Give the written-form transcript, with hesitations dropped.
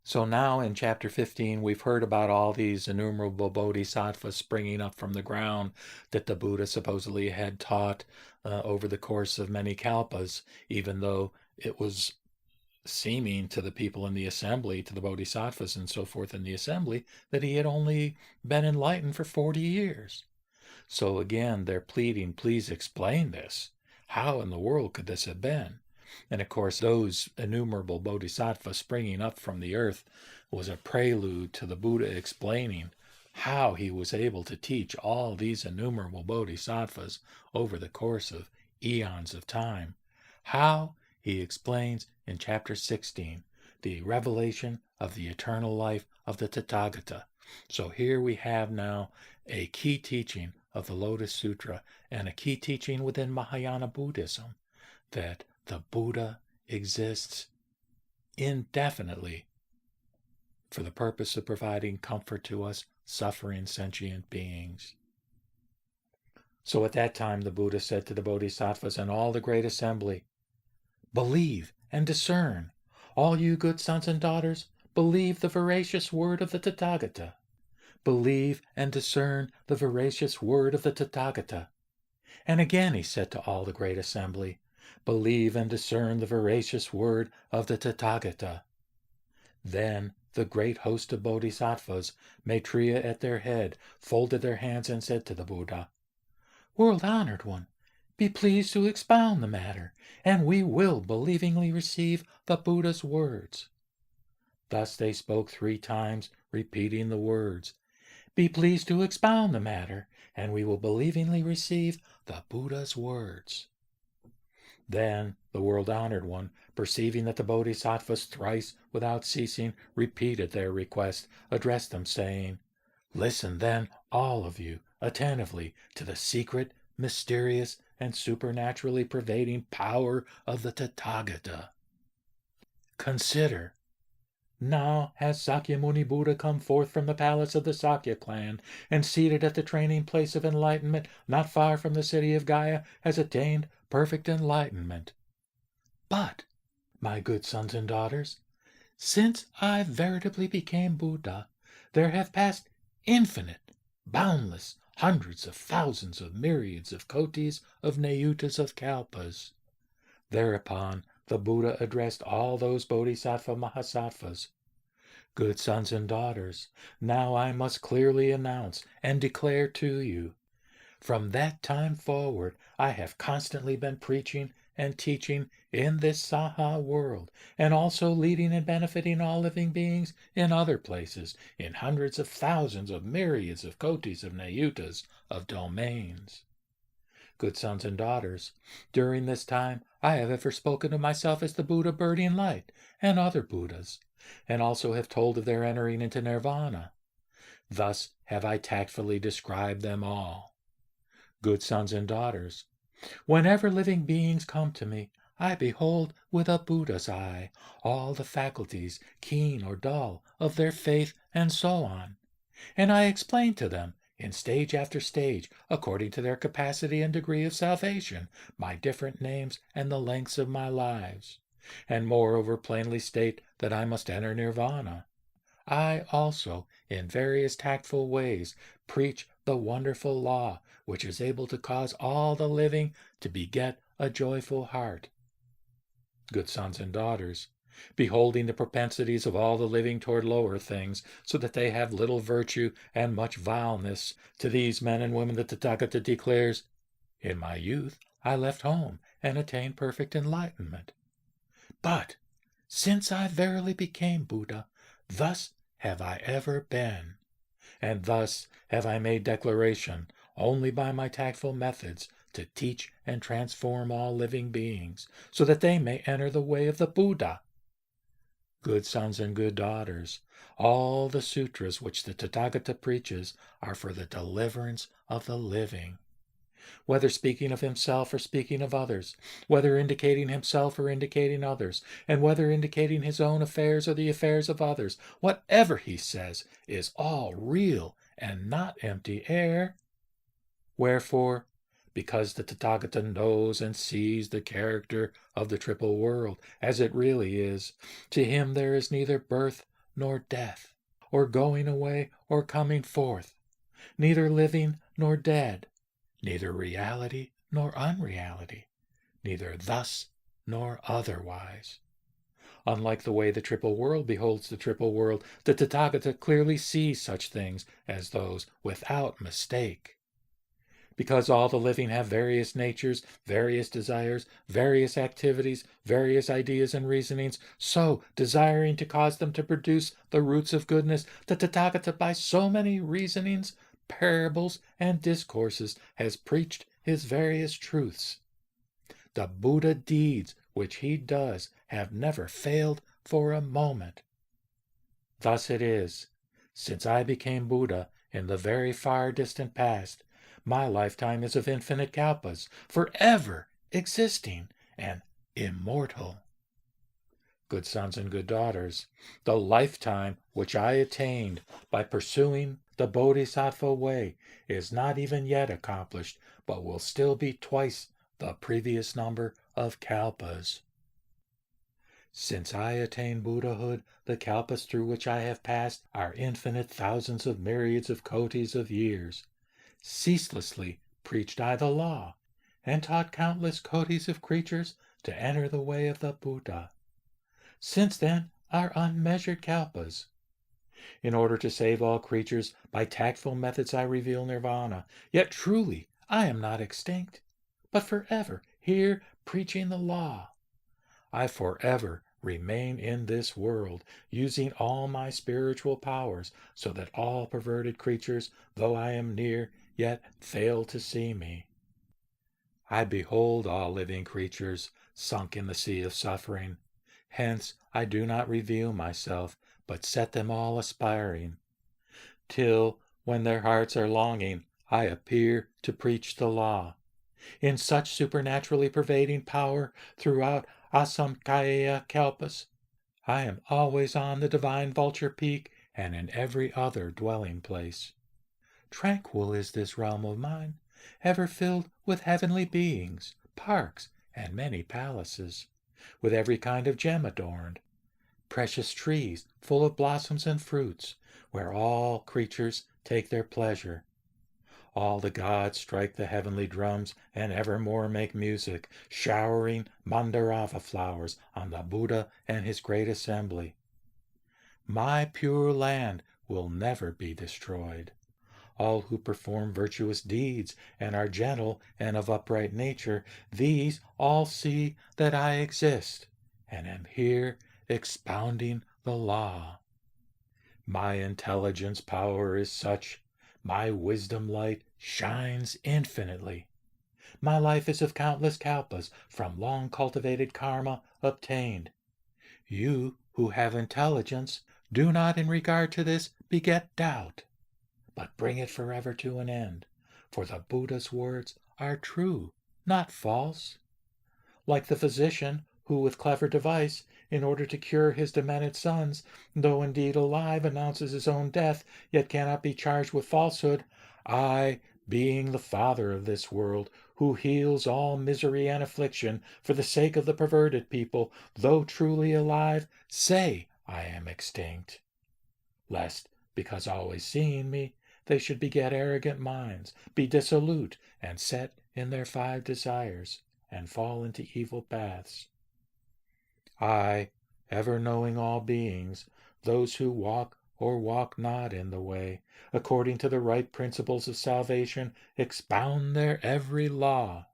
So now in chapter 15, we've heard about all these innumerable bodhisattvas springing up from the ground that the Buddha supposedly had taught over the course of many kalpas, even though it was seeming to the people in the assembly, to the bodhisattvas and so forth in the assembly, that he had only been enlightened for 40 years. So again, they're pleading, please explain this. How in the world could this have been? And of course, those innumerable bodhisattvas springing up from the earth was a prelude to the Buddha explaining how he was able to teach all these innumerable bodhisattvas over the course of eons of time. How, he explains in chapter 16, the revelation of the eternal life of the Tathagata. So here we have now a key teaching of the Lotus Sutra and a key teaching within Mahayana Buddhism that the Buddha exists indefinitely for the purpose of providing comfort to us suffering sentient beings. So at that time the Buddha said to the bodhisattvas and all the great assembly, "Believe and discern, all you good sons and daughters, believe the veracious word of the Tathagata. Believe and discern the veracious word of the Tathagata." And again he said to all the great assembly, "Believe and discern the veracious word of the Tathagata." Then the great host of bodhisattvas, Maitreya at their head, folded their hands and said to the Buddha, "World-honored one, be pleased to expound the matter, and we will believingly receive the Buddha's words." Thus they spoke 3 times, repeating the words, "Be pleased to expound the matter, and we will believingly receive the Buddha's words." Then the world-honored one, perceiving that the bodhisattvas thrice without ceasing repeated their request, addressed them, saying, "Listen then, all of you, attentively to the secret, mysterious, and supernaturally pervading power of the Tathagata. Consider. Now has Sakyamuni Buddha come forth from the palace of the Sakya clan, and seated at the training place of enlightenment, not far from the city of Gaya, has attained perfect enlightenment. But, my good sons and daughters, since I veritably became Buddha, there have passed infinite, boundless hundreds of thousands of myriads of kotis of nayutas of kalpas. Thereupon the Buddha addressed all those bodhisattva mahasattvas. Good sons and daughters, now I must clearly announce and declare to you, from that time forward I have constantly been preaching and teaching in this Saha world, and also leading and benefiting all living beings in other places, in hundreds of thousands of myriads of kotis of nayutas of domains. Good sons and daughters, during this time I have ever spoken of myself as the Buddha Burning Light and other Buddhas, and also have told of their entering into nirvana. Thus have I tactfully described them all. Good sons and daughters, whenever living beings come to me, I behold with a Buddha's eye all the faculties, keen or dull, of their faith and so on, and I explain to them, in stage after stage, according to their capacity and degree of salvation, my different names and the lengths of my lives, and moreover plainly state that I must enter nirvana. I also, in various tactful ways, preach the wonderful law which is able to cause all the living to beget a joyful heart. Good sons and daughters, beholding the propensities of all the living toward lower things, so that they have little virtue and much vileness, to these men and women the Tathagata declares, "In my youth I left home and attained perfect enlightenment. But since I verily became Buddha, thus have I ever been, and thus have I made declaration, only by my tactful methods, to teach and transform all living beings, so that they may enter the way of the Buddha." Good sons and good daughters, all the sutras which the Tathagata preaches are for the deliverance of the living. Whether speaking of himself or speaking of others, whether indicating himself or indicating others, and whether indicating his own affairs or the affairs of others, whatever he says is all real and not empty air. Wherefore, because the Tathagata knows and sees the character of the triple world as it really is, to him there is neither birth nor death, or going away or coming forth, neither living nor dead, neither reality nor unreality, neither thus nor otherwise. Unlike the way the triple world beholds the triple world, the Tathagata clearly sees such things as those without mistake. Because all the living have various natures, various desires, various activities, various ideas and reasonings, so, desiring to cause them to produce the roots of goodness, the Tathagata by so many reasonings, parables, and discourses has preached his various truths. The Buddha deeds which he does have never failed for a moment. Thus it is, since I became Buddha in the very far distant past, my lifetime is of infinite kalpas, forever existing and immortal. Good sons and good daughters, the lifetime which I attained by pursuing the Bodhisattva way is not even yet accomplished, but will still be twice the previous number of kalpas. Since I attained Buddhahood, the kalpas through which I have passed are infinite thousands of myriads of kotis of years. Ceaselessly preached I the law, and taught countless kotis of creatures to enter the way of the Buddha. Since then are unmeasured kalpas. In order to save all creatures, by tactful methods I reveal nirvana. Yet truly I am not extinct, but forever here preaching the law. I forever remain in this world, using all my spiritual powers, so that all perverted creatures, though I am near, yet fail to see me. I behold all living creatures sunk in the sea of suffering. Hence I do not reveal myself, but set them all aspiring, till, when their hearts are longing, I appear to preach the law. In such supernaturally pervading power throughout Asamkhya kalpas, I am always on the divine vulture peak and in every other dwelling place. Tranquil is this realm of mine, ever filled with heavenly beings, parks, and many palaces, with every kind of gem adorned, precious trees full of blossoms and fruits, where all creatures take their pleasure. All the gods strike the heavenly drums and evermore make music, showering mandarava flowers on the Buddha and his great assembly. My pure land will never be destroyed. All who perform virtuous deeds and are gentle and of upright nature, these all see that I exist and am here expounding the law. My intelligence power is such, my wisdom light shines infinitely. My life is of countless kalpas, from long cultivated karma obtained. You who have intelligence, do not in regard to this beget doubt, but bring it forever to an end, for the Buddha's words are true, not false. Like the physician who with clever device, in order to cure his demented sons, though indeed alive, announces his own death, yet cannot be charged with falsehood, I, being the Father of this world, who heals all misery and affliction for the sake of the perverted people, though truly alive, say I am extinct, lest, because always seeing me, they should beget arrogant minds, be dissolute, and set in their 5 desires, and fall into evil paths. I, ever knowing all beings, those who walk or walk not in the way, according to the right principles of salvation, expound their every law.